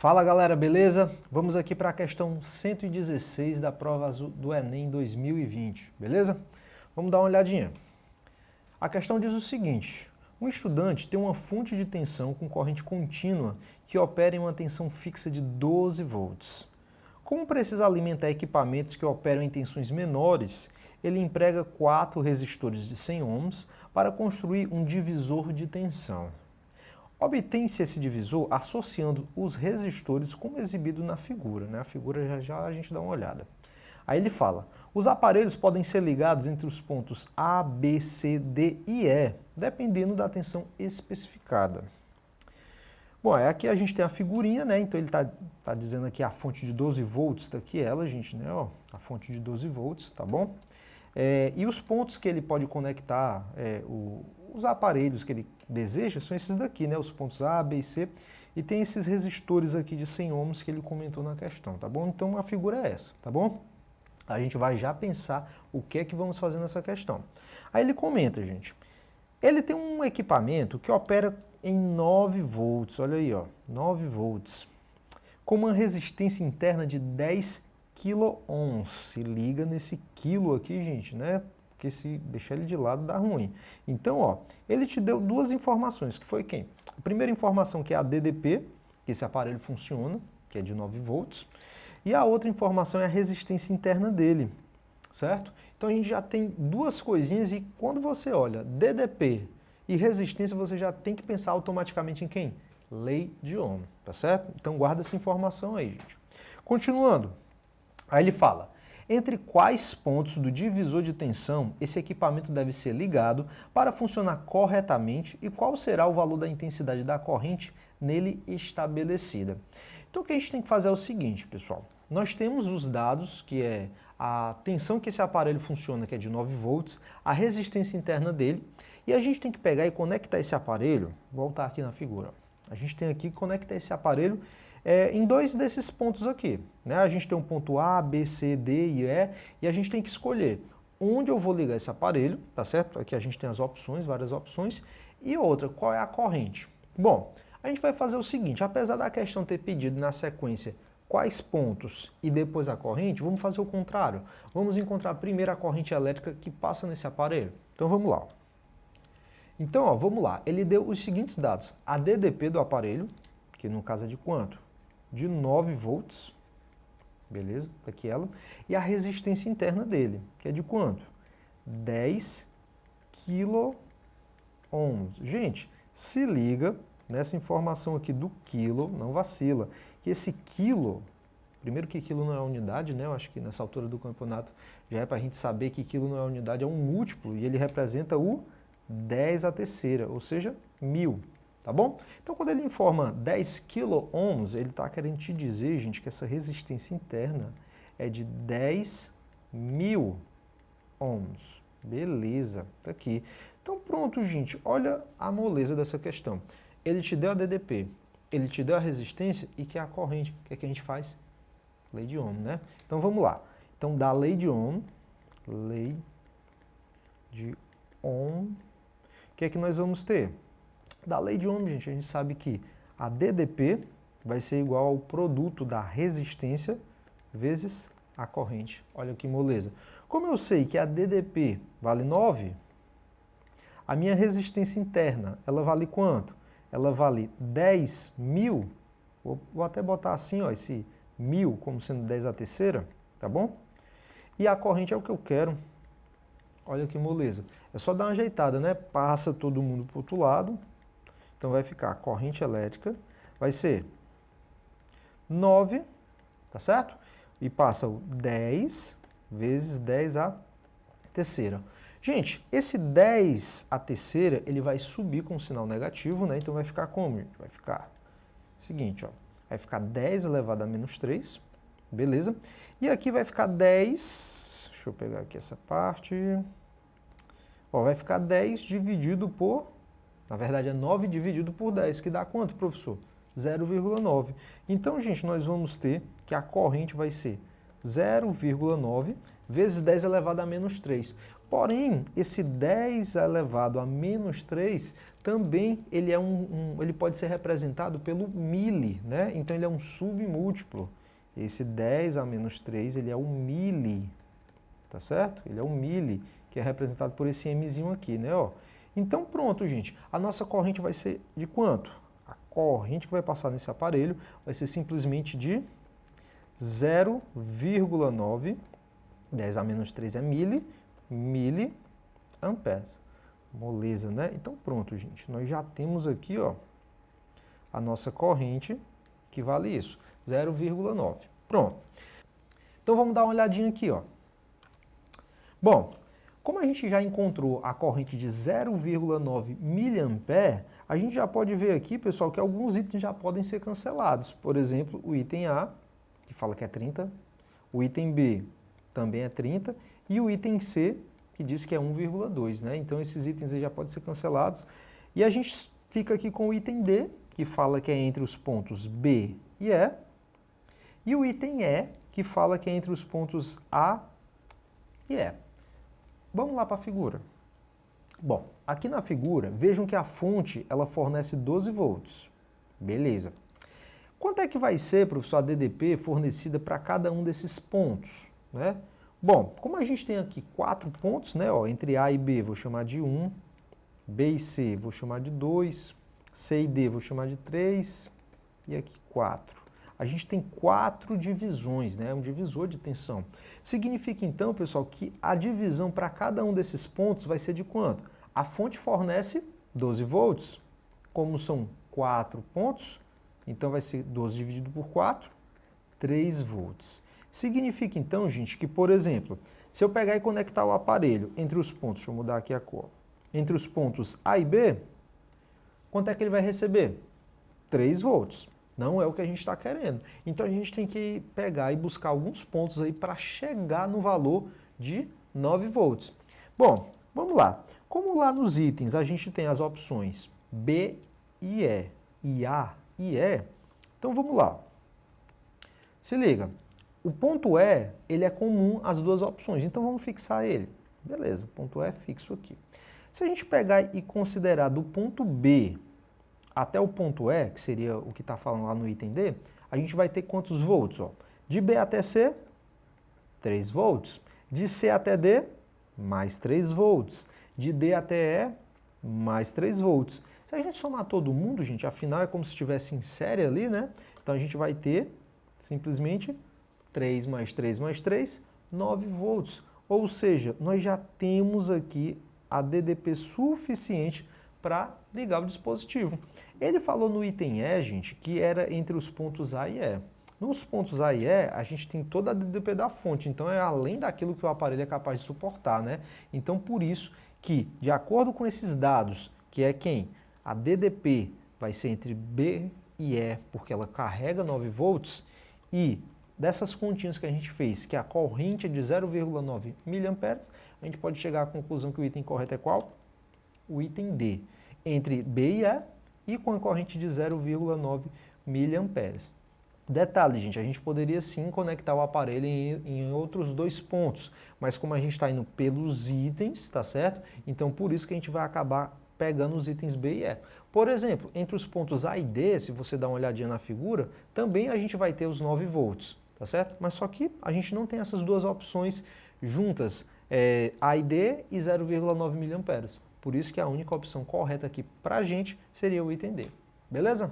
Fala galera, beleza? Vamos aqui para a questão 116 da prova azul do Enem 2020, beleza? Vamos dar uma olhadinha. A questão diz o seguinte: um estudante tem uma fonte de tensão com corrente contínua que opera em uma tensão fixa de 12 volts. Como precisa alimentar equipamentos que operam em tensões menores, ele emprega 4 resistores de 100 ohms para construir um divisor de tensão. Obtém-se esse divisor associando os resistores como exibido na figura, né? A figura já a gente dá uma olhada. Aí ele fala: os aparelhos podem ser ligados entre os pontos A, B, C, D e E, dependendo da tensão especificada. Bom, aqui a gente tem a figurinha, né? Então ele tá dizendo aqui a fonte de 12 volts, tá aqui ela, gente, né? Ó, a fonte de 12 volts, tá bom? E os pontos que ele pode conectar, os aparelhos que ele deseja, são esses daqui, né? Os pontos A, B e C. E tem esses resistores aqui de 100 ohms que ele comentou na questão, tá bom? Então a figura é essa, tá bom? A gente vai já pensar o que é que vamos fazer nessa questão. Aí ele comenta, gente. Ele tem um equipamento que opera em 9 volts, olha aí, ó, 9 volts, com uma resistência interna de 10 kΩ. Se liga nesse quilo aqui, gente, né? Porque se deixar ele de lado dá ruim. Então, ó, ele te deu duas informações, que foi quem? A primeira informação, que é a DDP, que esse aparelho funciona, que é de 9 volts, e a outra informação é a resistência interna dele, certo? Então a gente já tem duas coisinhas e quando você olha DDP e resistência, você já tem que pensar automaticamente em quem? Lei de Ohm, tá certo? Então guarda essa informação aí, gente. Continuando, aí ele fala: entre quais pontos do divisor de tensão esse equipamento deve ser ligado para funcionar corretamente e qual será o valor da intensidade da corrente nele estabelecida. Então o que a gente tem que fazer é o seguinte, pessoal. Nós temos os dados, que é a tensão que esse aparelho funciona, que é de 9 volts, a resistência interna dele, e a gente tem que pegar e conectar esse aparelho, vou voltar aqui na figura, a gente tem aqui que conectar esse aparelho em dois desses pontos aqui, né? A gente tem um ponto A, B, C, D e E, e a gente tem que escolher onde eu vou ligar esse aparelho, tá certo? Aqui a gente tem as opções, várias opções, e outra, qual é a corrente? Bom, a gente vai fazer o seguinte: apesar da questão ter pedido na sequência quais pontos e depois a corrente, vamos fazer o contrário. Vamos encontrar primeiro a corrente elétrica que passa nesse aparelho. Então vamos lá. Então, ó, vamos lá. Ele deu os seguintes dados: a DDP do aparelho, que no caso é de quanto? De 9 volts, beleza? Aqui ela. E a resistência interna dele, que é de quanto? 10 kΩ. Gente, se liga nessa informação aqui do quilo, não vacila, que esse quilo, primeiro que quilo não é unidade, né? Eu acho que nessa altura do campeonato já é para a gente saber que quilo não é unidade, é um múltiplo, e ele representa o 10 à terceira, ou seja, 1000, tá bom? Então quando ele informa 10 kΩ, ele está querendo te dizer, gente, que essa resistência interna é de 10.000 ohms. Beleza, tá aqui. Então pronto, gente, olha a moleza dessa questão. Ele te deu a DDP, ele te deu a resistência e que é a corrente. O que é que a gente faz? Lei de Ohm, né? Então vamos lá. Então da lei de Ohm, o que é que nós vamos ter? Da lei de Ohm, gente, a gente sabe que a DDP vai ser igual ao produto da resistência vezes a corrente. Olha que moleza. Como eu sei que a DDP vale 9, a minha resistência interna, ela vale quanto? Ela vale 10.000, vou até botar assim, ó, esse 1000 como sendo 10 à terceira, tá bom? E a corrente é o que eu quero. Olha que moleza. É só dar uma ajeitada, né? Passa todo mundo para o outro lado. Então vai ficar a corrente elétrica, vai ser 9, tá certo? E passa o 10 vezes 10 à terceira. Gente, esse 10 à terceira, ele vai subir com um sinal negativo, né? Então vai ficar como, gente? Vai ficar o seguinte, ó. Vai ficar 10 elevado a menos 3, beleza? E aqui vai ficar 10, deixa eu pegar aqui essa parte. Ó, vai ficar 10 dividido por, na verdade é 9 dividido por 10, que dá quanto, professor? 0,9. Então, gente, nós vamos ter que a corrente vai ser 0,9 vezes 10 elevado a menos 3. Porém, esse 10 elevado a menos 3 também ele pode ser representado pelo mili, né? Então ele é um submúltiplo. Esse 10 a menos 3 ele é o mili, tá certo? Ele é o mili, que é representado por esse mzinho aqui, né? Ó. Então pronto, gente. A nossa corrente vai ser de quanto? A corrente que vai passar nesse aparelho vai ser simplesmente de 0,9, 10 a menos 3 é miliamperes. Moleza, né? Então pronto, gente. Nós já temos aqui, ó, a nossa corrente que vale isso, 0,9. Pronto. Então vamos dar uma olhadinha aqui, ó. Bom, como a gente já encontrou a corrente de 0,9 miliampere, a gente já pode ver aqui, pessoal, que alguns itens já podem ser cancelados. Por exemplo, o item A, que fala que é 30, o item B também é 30, e o item C, que diz que é 1,2, né? Então esses itens aí já podem ser cancelados. E a gente fica aqui com o item D, que fala que é entre os pontos B e E o item E, que fala que é entre os pontos A e E. Vamos lá para a figura. Bom, aqui na figura, vejam que a fonte ela fornece 12 volts. Beleza. Quanto é que vai ser, professor, a DDP fornecida para cada um desses pontos, né? Bom, como a gente tem aqui 4 pontos, né, ó, entre A e B, vou chamar de 1, B e C vou chamar de 2, C e D vou chamar de 3 e aqui 4. A gente tem 4 divisões, né, um divisor de tensão. Significa então, pessoal, que a divisão para cada um desses pontos vai ser de quanto? A fonte fornece 12 volts. Como são 4 pontos, então vai ser 12 dividido por 4, 3 volts. Significa então, gente, que, por exemplo, se eu pegar e conectar o aparelho entre os pontos, deixa eu mudar aqui a cor, entre os pontos A e B, quanto é que ele vai receber? 3 volts. Não é o que a gente está querendo. Então a gente tem que pegar e buscar alguns pontos aí para chegar no valor de 9 volts. Bom, vamos lá. Como lá nos itens a gente tem as opções B e A e E, então vamos lá. Se liga. O ponto E, ele é comum às duas opções, então vamos fixar ele. Beleza, o ponto E é fixo aqui. Se a gente pegar e considerar do ponto B até o ponto E, que seria o que está falando lá no item D, a gente vai ter quantos volts? Ó? De B até C, 3 volts. De C até D, mais 3 volts. De D até E, mais 3 volts. Se a gente somar todo mundo, gente, afinal é como se estivesse em série ali, né? Então a gente vai ter simplesmente 3 mais 3 mais 3, 9 volts. Ou seja, nós já temos aqui a DDP suficiente para ligar o dispositivo. Ele falou no item E, gente, que era entre os pontos A e E. Nos pontos A e E, a gente tem toda a DDP da fonte, então é além daquilo que o aparelho é capaz de suportar, né? Então, por isso que, de acordo com esses dados, que é quem? A DDP vai ser entre B e E, porque ela carrega 9 volts, e dessas continhas que a gente fez, que a corrente é de 0,9 miliamperes, a gente pode chegar à conclusão que o item correto é qual? O item D, entre B e E e com a corrente de 0,9 miliamperes. Detalhe, gente, a gente poderia sim conectar o aparelho em outros 2 pontos, mas como a gente está indo pelos itens, tá certo? Então por isso que a gente vai acabar pegando os itens B e E. Por exemplo, entre os pontos A e D, se você dá uma olhadinha na figura, também a gente vai ter os 9 volts, tá certo? Mas só que a gente não tem essas duas opções juntas, A e D e 0,9 miliamperes. Por isso que a única opção correta aqui para a gente seria o item D. Beleza?